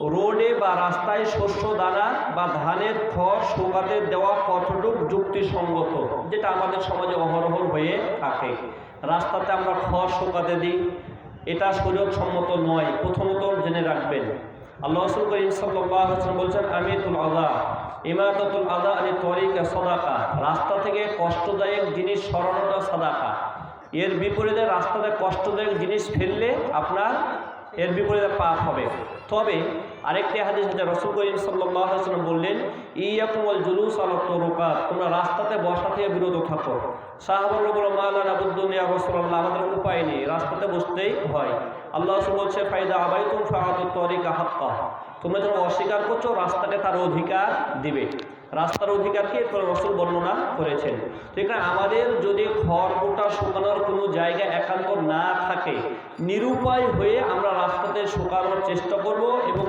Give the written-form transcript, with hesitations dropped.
রোডে বা রাস্তায় শস্য দানা বা ধানের খড় শুকাতে দেওয়া কতটুকু যুক্তিসঙ্গত, যেটা আমাদের সমাজে অহরহ হয়ে থাকে। রাস্তাতে আমরা খড় শুকাতে দিই, এটা শরীয়তসম্মত নয়। প্রথমত জেনে রাখবেন, আল্লাহ রাসূল করিম সাল্লাল্লাহু আলাইহি ওয়াসাল্লাম বলেছেন, আমিতুল আযা ইমাতাতুল আযা আনি তরিকা সাদাকা, রাস্তা থেকে কষ্টদায়ক জিনিস সরানোটা সাদাকা। এর বিপরীতে রাস্তাতে কষ্টদায়ক জিনিস ফেললে আপনার এর বিপরীতে পাপ হবে। তবে আরেকটি হাদিস আছে, রাসূল করিম সাল্লাল্লাহু আলাইহি ওয়াসাল্লাম বললেন, ইয়াকুমুল জুলুস আলা তুরুকাত, তোমরা রাস্তাতে বসা থেকে বিরত থাকো। সাহাবারা বলল, মা লানা বুদ্দুন ইয়া রাসূলুল্লাহ, আমাদের উপায় নেই, রাস্তাতে বসতেই হয়। আল্লাহ রাসূল বলছে, ফাইদা আবাইতুম ফাআতুত তরিকা হাক্কা, তোমরা যখন অস্বীকার করছো রাস্তাকে তার অধিকার দিবে। রাস্তার অধিকারকে এরপর রাসূল বর্ণনা করেছেন। ঠিক না, আমাদের যদি খড় কোটা শুকানোর কোনো জায়গা একান্ত না থাকে, নিরুপায় হয়ে আমরা রাস্তাতে শুকানোর চেষ্টা করব এবং